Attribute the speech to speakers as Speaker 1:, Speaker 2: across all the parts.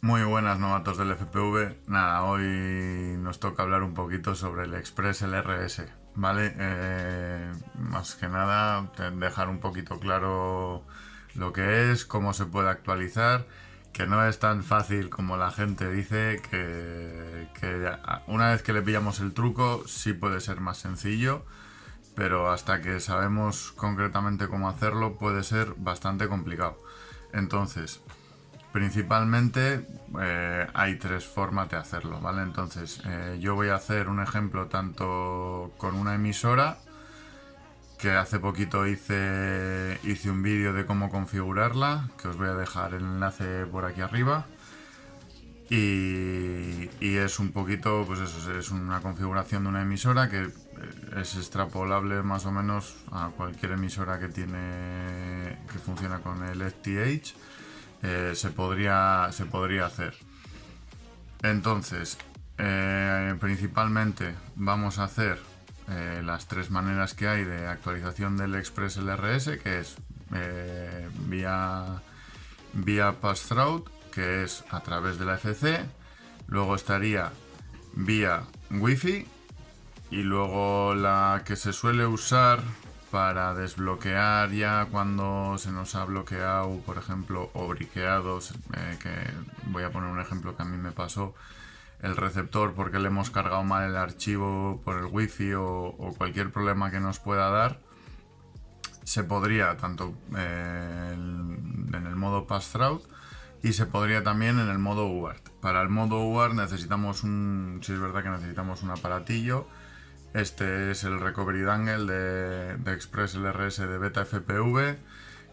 Speaker 1: Muy buenas novatos del FPV. Nada, hoy nos toca hablar un poquito sobre el Express LRS, ¿vale? Más que nada, dejar un poquito claro lo que es, cómo se puede actualizar, que no es tan fácil como la gente dice, que una vez que le pillamos el truco sí puede ser más sencillo, pero hasta que sabemos concretamente cómo hacerlo puede ser bastante complicado. Entonces, principalmente hay tres formas de hacerlo, ¿vale? Entonces, yo voy a hacer un ejemplo tanto con una emisora, que hace poquito hice un vídeo de cómo configurarla, que os voy a dejar el enlace por aquí arriba. Y es un poquito, pues eso, es una configuración de una emisora que es extrapolable más o menos a cualquier emisora que funciona con el FTH. Se podría hacer. Entonces, principalmente vamos a hacer las tres maneras que hay de actualización del Express LRS, que es vía Pass-Through, que es a través de la FC. Luego estaría vía Wi-Fi. Y luego la que se suele usar para desbloquear ya cuando se nos ha bloqueado, por ejemplo, o briqueado, que voy a poner un ejemplo que a mí me pasó, el receptor porque le hemos cargado mal el archivo por el wifi o cualquier problema que nos pueda dar, se podría tanto en el modo pass-through y se podría también en el modo UART. Para el modo UART necesitamos si es verdad que necesitamos un aparatillo. Este es el Recovery Dangle de Express LRS de Beta FPV,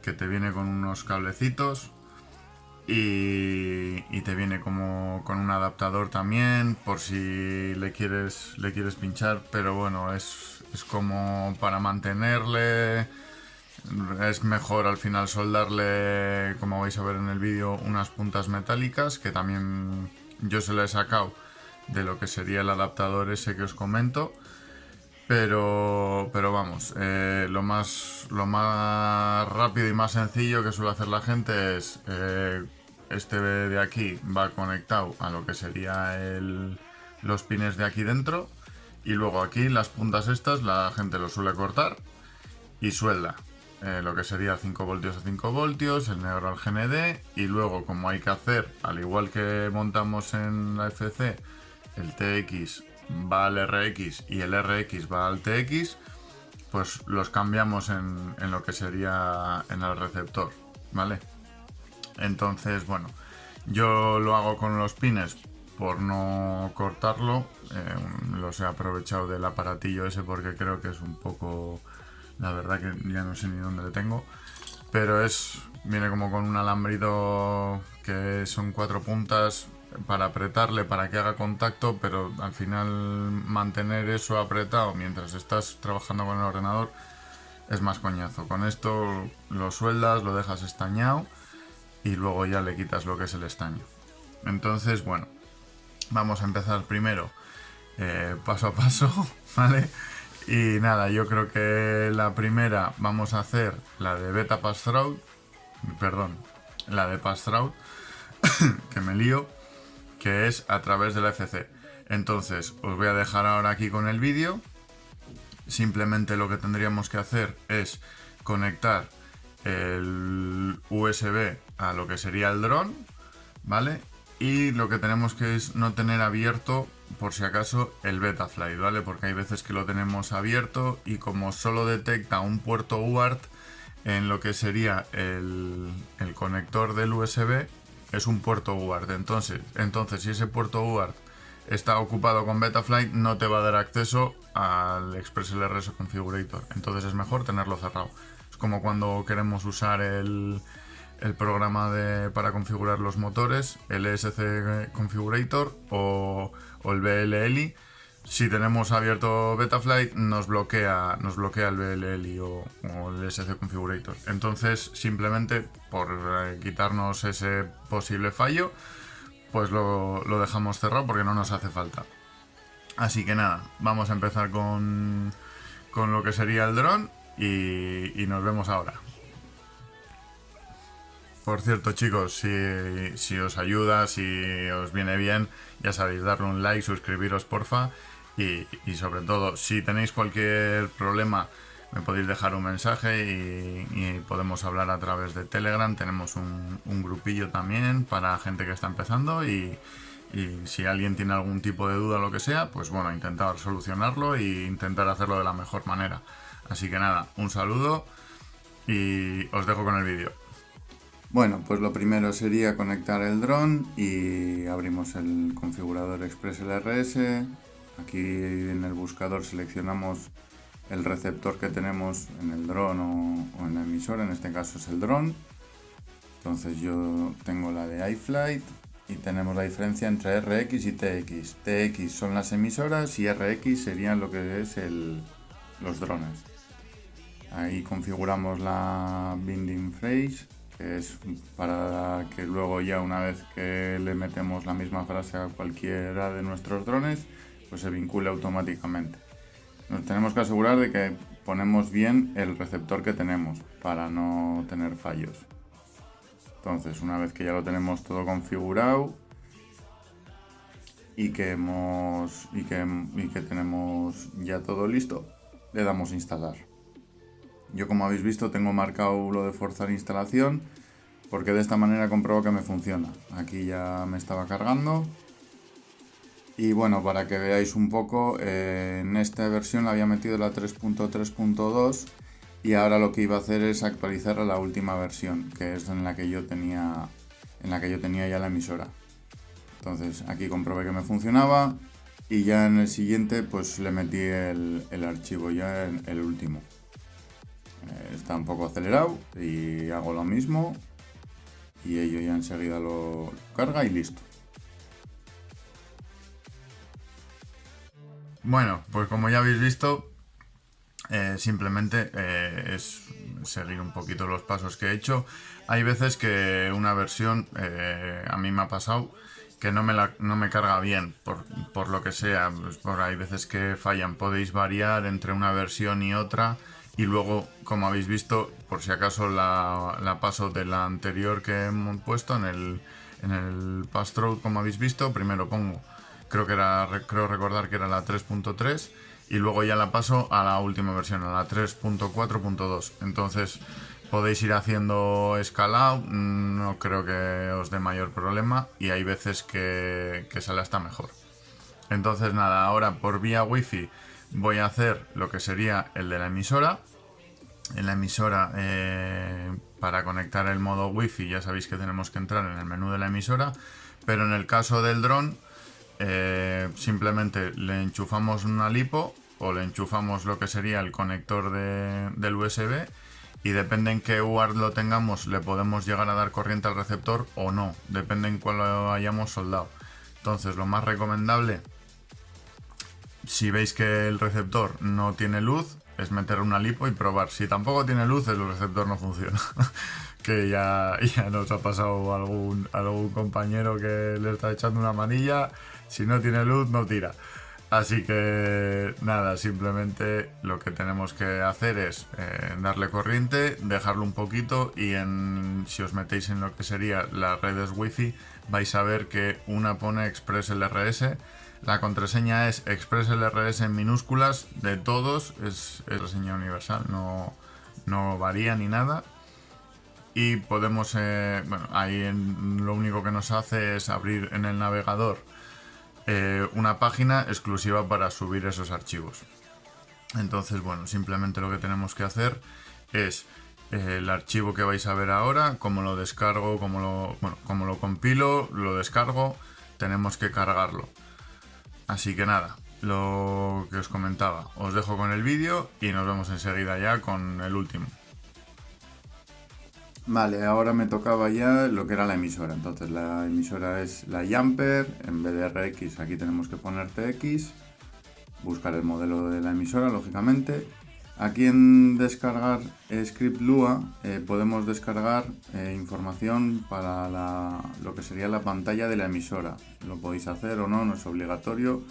Speaker 1: que te viene con unos cablecitos y te viene como con un adaptador también por si le quieres pinchar, pero bueno, es como para mantenerle. Es mejor al final soldarle, como vais a ver en el vídeo, unas puntas metálicas, que también yo se lo he sacado de lo que sería el adaptador ese que os comento. Pero vamos, lo más rápido y más sencillo que suele hacer la gente es este de aquí va conectado a lo que sería los pines de aquí dentro, y luego aquí las puntas estas la gente lo suele cortar y suelda lo que sería 5 voltios a 5 voltios, el negro al GND, y luego como hay que hacer, al igual que montamos en la FC, el TX va al RX y el RX va al TX, pues los cambiamos en lo que sería en el receptor, ¿vale? Entonces, bueno, yo lo hago con los pines por no cortarlo. Los he aprovechado del aparatillo ese porque creo que es un poco... La verdad que ya no sé ni dónde le tengo. Pero viene como con un alambrito que son 4 puntas para apretarle, para que haga contacto, pero al final mantener eso apretado mientras estás trabajando con el ordenador es más coñazo. Con esto lo sueldas, lo dejas estañado y luego ya le quitas lo que es el estaño. Entonces, bueno, vamos a empezar primero paso a paso, ¿vale? Y nada, yo creo que la primera vamos a hacer la de Beta Pass-Through, perdón, la de Pass-Through, que me lío, que es a través de la FC. Entonces, os voy a dejar ahora aquí con el vídeo. Simplemente lo que tendríamos que hacer es conectar el USB a lo que sería el dron, ¿vale? Y lo que tenemos que es no tener abierto, por si acaso, el Betaflight, ¿vale? Porque hay veces que lo tenemos abierto y como solo detecta un puerto UART en lo que sería el conector del USB, es un puerto UART. Entonces, si ese puerto UART está ocupado con Betaflight, no te va a dar acceso al Express LRS Configurator. Entonces es mejor tenerlo cerrado. Es como cuando queremos usar el programa para configurar los motores, el ESC Configurator o el BLL. Si tenemos abierto Betaflight, nos bloquea el BLL o el ESC Configurator. Entonces, simplemente por quitarnos ese posible fallo, pues lo dejamos cerrado porque no nos hace falta. Así que nada, vamos a empezar con lo que sería el dron y nos vemos ahora. Por cierto, chicos, si os ayuda, si os viene bien, ya sabéis, darle un like, suscribiros, porfa. Y sobre todo, si tenéis cualquier problema, me podéis dejar un mensaje y podemos hablar a través de Telegram. Tenemos un grupillo también para gente que está empezando y si alguien tiene algún tipo de duda o lo que sea, pues bueno, intentar solucionarlo e intentar hacerlo de la mejor manera. Así que nada, un saludo y os dejo con el vídeo. Bueno, pues lo primero sería conectar el dron y abrimos el configurador ExpressLRS. Aquí en el buscador seleccionamos el receptor que tenemos en el dron o en la emisora, en este caso es el dron. Entonces yo tengo la de iFlight y tenemos la diferencia entre RX y TX. TX son las emisoras y RX serían lo que es los drones. Ahí configuramos la binding phrase, que es para que luego ya una vez que le metemos la misma frase a cualquiera de nuestros drones, pues se vincule automáticamente. Nos tenemos que asegurar de que ponemos bien el receptor que tenemos para no tener fallos. Entonces, una vez que ya lo tenemos todo configurado y que tenemos ya todo listo, le damos a instalar. Yo, como habéis visto, tengo marcado lo de forzar instalación porque de esta manera compruebo que me funciona. Aquí ya me estaba cargando. Y bueno, para que veáis un poco, en esta versión le había metido la 3.3.2 y ahora lo que iba a hacer es actualizar a la última versión, que es en la que yo tenía ya la emisora. Entonces aquí comprobé que me funcionaba y ya en el siguiente pues le metí el archivo ya en el último. Está un poco acelerado y hago lo mismo y ello ya enseguida lo carga y listo. Bueno, pues como ya habéis visto, simplemente es seguir un poquito los pasos que he hecho. Hay veces que una versión, a mí me ha pasado, que no me carga bien, por lo que sea. Pues hay veces que fallan. Podéis variar entre una versión y otra. Y luego, como habéis visto, por si acaso la paso de la anterior que hemos puesto en el pass-through, como habéis visto, primero pongo, creo recordar que era la 3.3 y luego ya la paso a la última versión, a la 3.4.2. Entonces podéis ir haciendo escalado, no creo que os dé mayor problema y hay veces que sale hasta mejor. Entonces nada, ahora por vía wifi voy a hacer lo que sería el de la emisora. En la emisora, para conectar el modo wifi ya sabéis que tenemos que entrar en el menú de la emisora, pero en el caso del dron simplemente le enchufamos una lipo o le enchufamos lo que sería el conector del USB y depende en qué UART lo tengamos le podemos llegar a dar corriente al receptor o no, depende en cuál lo hayamos soldado. Entonces lo más recomendable, si veis que el receptor no tiene luz, es meter una lipo y probar. Si tampoco tiene luz, el receptor no funciona. Que ya nos ha pasado algún compañero que le está echando una manilla. Si no tiene luz, no tira. Así que nada, simplemente lo que tenemos que hacer es darle corriente, dejarlo un poquito y si os metéis en lo que sería las redes wifi vais a ver que una pone ExpressLRS. La contraseña es ExpressLRS en minúsculas de todos, es contraseña universal, no varía ni nada. Y podemos, ahí lo único que nos hace es abrir en el navegador una página exclusiva para subir esos archivos. Entonces, bueno, simplemente lo que tenemos que hacer es el archivo que vais a ver ahora, cómo lo descargo, cómo lo compilo, lo descargo, tenemos que cargarlo. Así que nada, lo que os comentaba, os dejo con el vídeo y nos vemos enseguida ya con el último. Vale, ahora me tocaba ya lo que era la emisora. Entonces la emisora es la Jumper, en vez de RX aquí tenemos que poner TX, buscar el modelo de la emisora, lógicamente. Aquí en descargar script Lua podemos descargar información para lo que sería la pantalla de la emisora. Lo podéis hacer o no, no es obligatorio.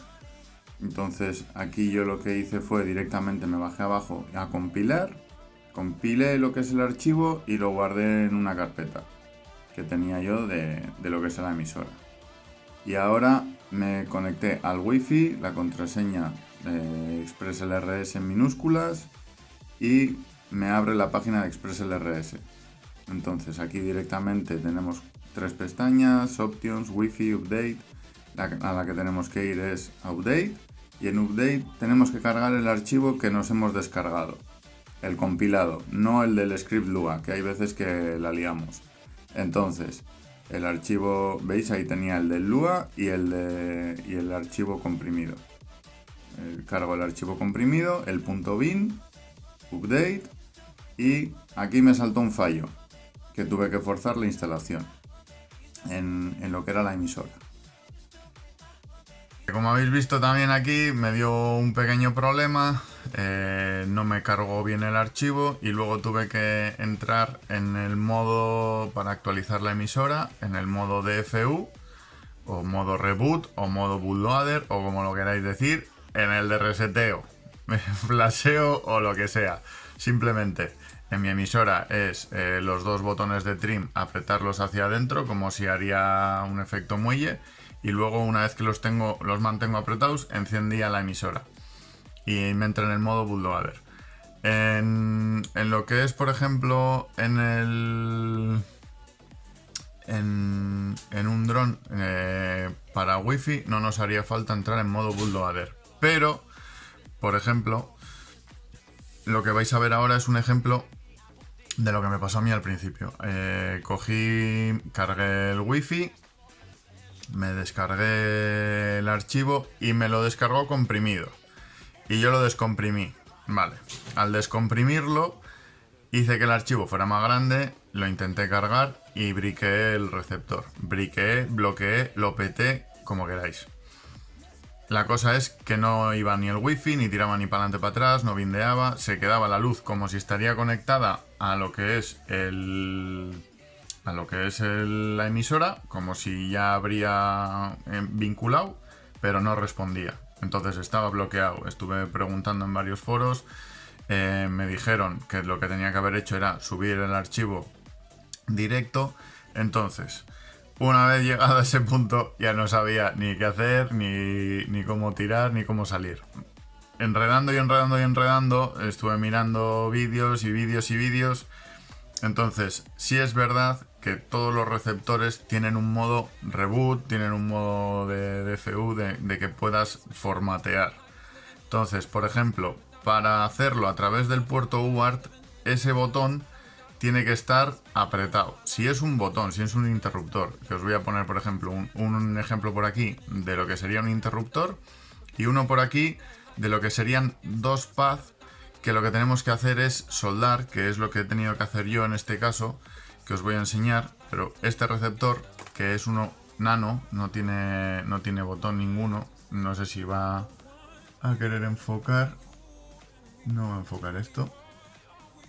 Speaker 1: Entonces aquí yo lo que hice fue directamente me bajé abajo a compilar, compilé lo que es el archivo y lo guardé en una carpeta. que tenía yo de lo que es la emisora. Y ahora me conecté al wifi, la contraseña ExpressLRS en minúsculas, y me abre la página de ExpressLRS. Entonces aquí directamente tenemos 3 pestañas: Options, Wi-Fi, Update. A la que tenemos que ir es a Update, y en Update tenemos que cargar el archivo que nos hemos descargado, el compilado, no el del script Lua, que hay veces que la liamos. Entonces, el archivo, veis, ahí tenía el del Lua y el archivo comprimido. Cargo el archivo comprimido, el .bin, Update, y aquí me saltó un fallo, que tuve que forzar la instalación en lo que era la emisora. Como habéis visto también aquí, me dio un pequeño problema, no me cargó bien el archivo y luego tuve que entrar en el modo para actualizar la emisora, en el modo DFU, o modo reboot, o modo bootloader, o como lo queráis decir, en el de reseteo, flasheo o lo que sea. Simplemente en mi emisora es los 2 botones de trim, apretarlos hacia adentro como si haría un efecto muelle, y luego una vez que los mantengo apretados, encendía la emisora y me entra en el modo bootloader. En lo que es, por ejemplo, en un dron para wifi no nos haría falta entrar en modo bootloader, pero por ejemplo lo que vais a ver ahora es un ejemplo de lo que me pasó a mí al principio. Cargué el wifi, me descargué el archivo y me lo descargó comprimido, y yo lo descomprimí. Vale, al descomprimirlo hice que el archivo fuera más grande, lo intenté cargar y briqueé el receptor. Briqueé, bloqueé, lo peté, como queráis. La cosa es que no iba ni el wifi, ni tiraba ni para adelante para atrás, no bindeaba, se quedaba la luz como si estaría conectada a lo que es la emisora, como si ya habría vinculado, pero no respondía. Entonces estaba bloqueado. Estuve preguntando en varios foros, me dijeron que lo que tenía que haber hecho era subir el archivo directo. Entonces, una vez llegado a ese punto, ya no sabía ni qué hacer, ni cómo tirar, ni cómo salir. Enredando y enredando y enredando, estuve mirando vídeos y vídeos y vídeos. Entonces, sí es verdad que todos los receptores tienen un modo reboot, tienen un modo de DFU de que puedas formatear. Entonces, por ejemplo, para hacerlo a través del puerto UART, ese botón tiene que estar apretado. Si es un botón, si es un interruptor, que os voy a poner, por ejemplo, un ejemplo por aquí de lo que sería un interruptor, y uno por aquí de lo que serían 2 pads, que lo que tenemos que hacer es soldar, que es lo que he tenido que hacer yo en este caso, que os voy a enseñar. Pero este receptor, que es uno nano, no tiene botón ninguno. No sé si va a querer enfocar. No va a enfocar esto,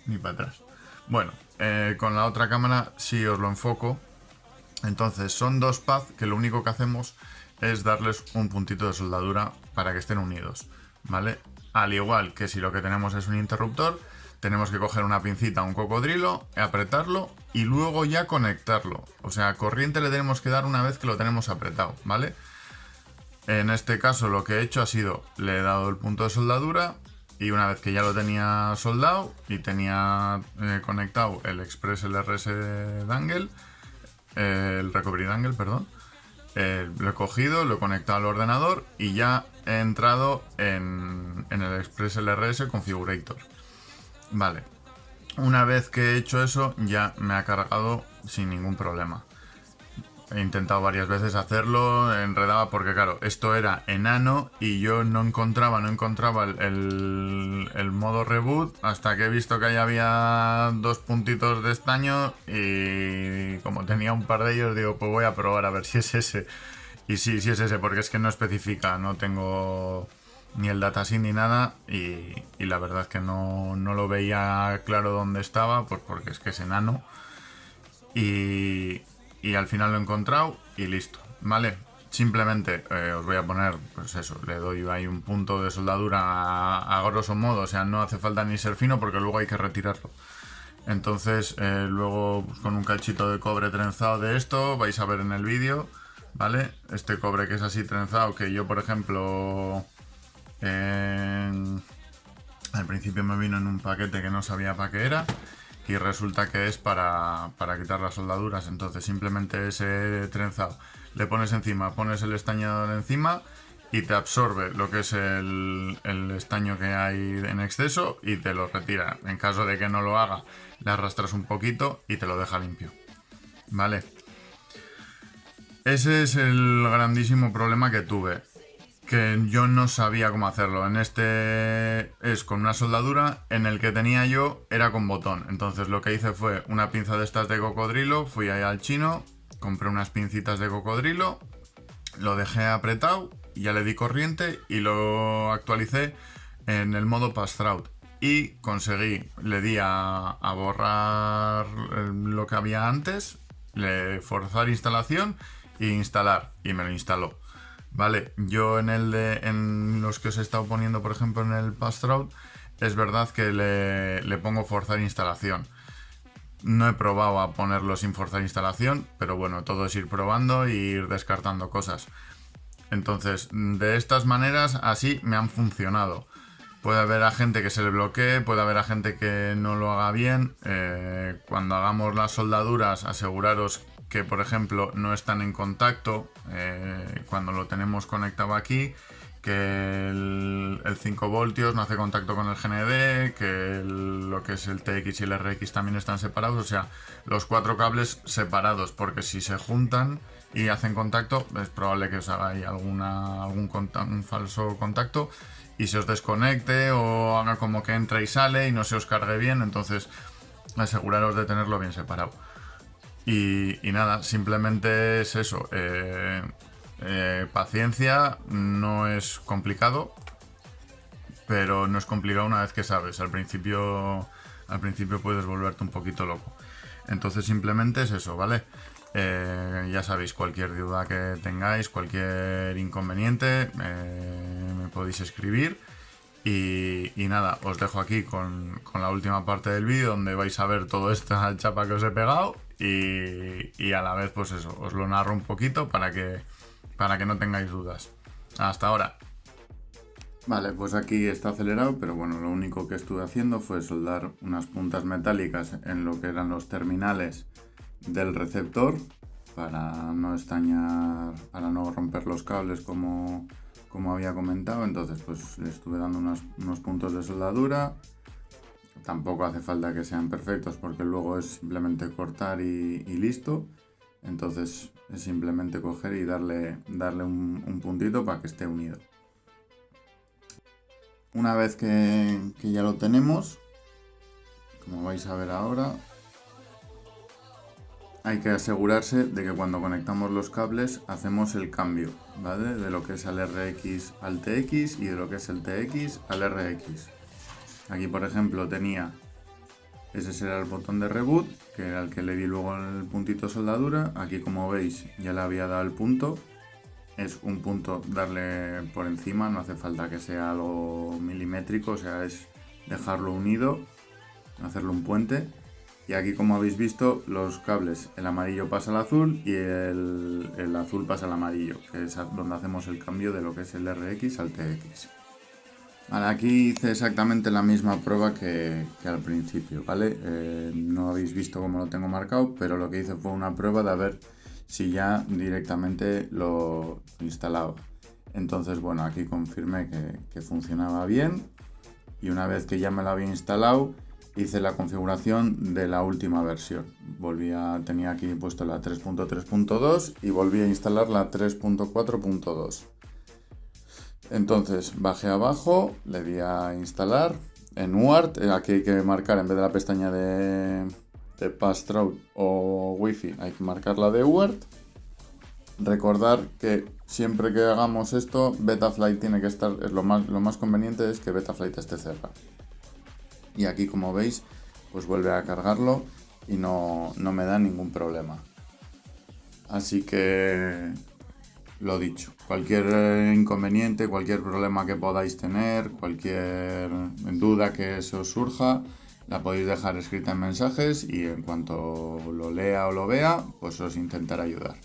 Speaker 1: ni para atrás. Bueno, con la otra cámara sí os lo enfoco. Entonces son 2 pads que lo único que hacemos es darles un puntito de soldadura para que estén unidos, ¿vale? Al igual que si lo que tenemos es un interruptor, tenemos que coger una pincita, un cocodrilo, apretarlo y luego ya conectarlo. O sea, corriente le tenemos que dar una vez que lo tenemos apretado, ¿vale? En este caso lo que he hecho ha sido, le he dado el punto de soldadura, y una vez que ya lo tenía soldado y tenía conectado el ExpressLRS dangle, el recovery dangle, perdón, lo he cogido, lo he conectado al ordenador y ya he entrado en el ExpressLRS configurator. Vale, una vez que he hecho eso ya me ha cargado sin ningún problema. He intentado varias veces hacerlo, enredaba porque claro, esto era enano y yo no encontraba el modo reboot hasta que he visto que ahí había 2 puntitos de estaño, y como tenía un par de ellos digo, pues voy a probar a ver si es ese. Y sí es ese, porque es que no especifica, no tengo ni el datasync ni nada, y la verdad es que no lo veía claro dónde estaba, pues porque es que es enano. Y al final lo he encontrado y listo, ¿vale? Simplemente os voy a poner, pues eso, le doy ahí un punto de soldadura a grosso modo, o sea, no hace falta ni ser fino porque luego hay que retirarlo. Entonces luego pues, con un cachito de cobre trenzado de esto, vais a ver en el vídeo, ¿vale? Este cobre que es así trenzado, que yo por ejemplo al principio me vino en un paquete que no sabía para qué era y resulta que es para quitar las soldaduras. Entonces simplemente ese trenzado le pones encima, pones el estañador encima y te absorbe lo que es el estaño que hay en exceso y te lo retira. En caso de que no lo haga, le arrastras un poquito y te lo deja limpio. ¿Vale? Ese es el grandísimo problema que tuve. Que yo no sabía cómo hacerlo. En este es con una soldadura, en el que tenía yo era con botón. Entonces lo que hice fue una pinza de estas de cocodrilo, fui ahí al chino, compré unas pincitas de cocodrilo, lo dejé apretado, ya le di corriente y lo actualicé en el modo pass-through. Y conseguí, le di a borrar lo que había antes, le forzar instalación e instalar, y me lo instaló. Vale, yo en los que os he estado poniendo, por ejemplo, en el pass-through, es verdad que le pongo forzar instalación. No he probado a ponerlo sin forzar instalación, pero bueno, todo es ir probando e ir descartando cosas. Entonces, de estas maneras, así me han funcionado. Puede haber a gente que se le bloquee, puede haber a gente que no lo haga bien. Cuando hagamos las soldaduras, aseguraros que, por ejemplo, no están en contacto cuando lo tenemos conectado aquí, que el 5 voltios no hace contacto con el GND, que lo que es el TX y el RX también están separados, o sea, los 4 cables separados, porque si se juntan y hacen contacto, es probable que os haga ahí un falso contacto y se os desconecte o haga como que entra y sale y no se os cargue bien, entonces aseguraros de tenerlo bien separado. Y nada, simplemente es eso. Paciencia, no es complicado, pero no es complicado una vez que sabes. Al principio puedes volverte un poquito loco. Entonces simplemente es eso, ¿vale? Ya sabéis, cualquier duda que tengáis, cualquier inconveniente, me podéis escribir. Y nada, os dejo aquí con la última parte del vídeo donde vais a ver toda esta chapa que os he pegado y a la vez pues eso, os lo narro un poquito para que no tengáis dudas. Hasta ahora. Vale, pues aquí está acelerado, pero bueno, lo único que estuve haciendo fue soldar unas puntas metálicas en lo que eran los terminales del receptor para no estañar, para no romper los cables como había comentado. Entonces pues le estuve dando unos puntos de soldadura. Tampoco hace falta que sean perfectos porque luego es simplemente cortar y listo. Entonces es simplemente coger y darle un puntito para que esté unido. Una vez que ya lo tenemos, como vais a ver ahora, hay que asegurarse de que cuando conectamos los cables hacemos el cambio, ¿vale? De lo que es el RX al TX y de lo que es el TX al RX. Aquí, por ejemplo, tenía, ese será el botón de reboot, que era el que le di luego el puntito soldadura. Aquí, como veis, ya le había dado el punto. Es un punto darle por encima, no hace falta que sea algo milimétrico, o sea, es dejarlo unido, hacerlo un puente. Y aquí, como habéis visto, los cables, el amarillo pasa al azul y el azul pasa al amarillo, que es donde hacemos el cambio de lo que es el RX al TX. Vale, aquí hice exactamente la misma prueba que al principio, ¿vale? No habéis visto cómo lo tengo marcado, pero lo que hice fue una prueba de ver si ya directamente lo instalaba. Entonces, bueno, aquí confirmé que funcionaba bien y una vez que ya me lo había instalado, hice la configuración de la última versión. Tenía aquí puesto la 3.3.2 y volví a instalar la 3.4.2. Entonces bajé abajo, le di a instalar en UART. Aquí hay que marcar, en vez de la pestaña de pass-through o Wi-Fi, hay que marcar la de UART. Recordar que siempre que hagamos esto, Betaflight tiene que estar, lo más conveniente es que Betaflight esté cerrado. Y aquí, como veis, pues vuelve a cargarlo y no me da ningún problema. Así que, lo dicho, cualquier inconveniente, cualquier problema que podáis tener, cualquier duda que se os surja, La podéis dejar escrita en mensajes y en cuanto lo lea o lo vea, pues os intentaré ayudar.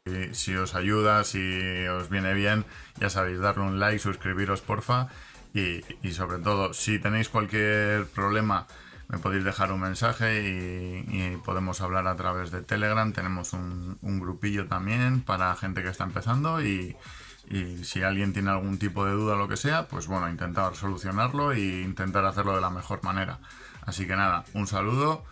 Speaker 1: Y si os ayuda, si os viene bien, ya sabéis, darle un like, suscribiros porfa y sobre todo, si tenéis cualquier problema, me podéis dejar un mensaje y podemos hablar a través de Telegram. Tenemos un grupillo también para gente que está empezando y si alguien tiene algún tipo de duda o lo que sea, pues bueno, intentar solucionarlo e intentar hacerlo de la mejor manera. Así que nada, un saludo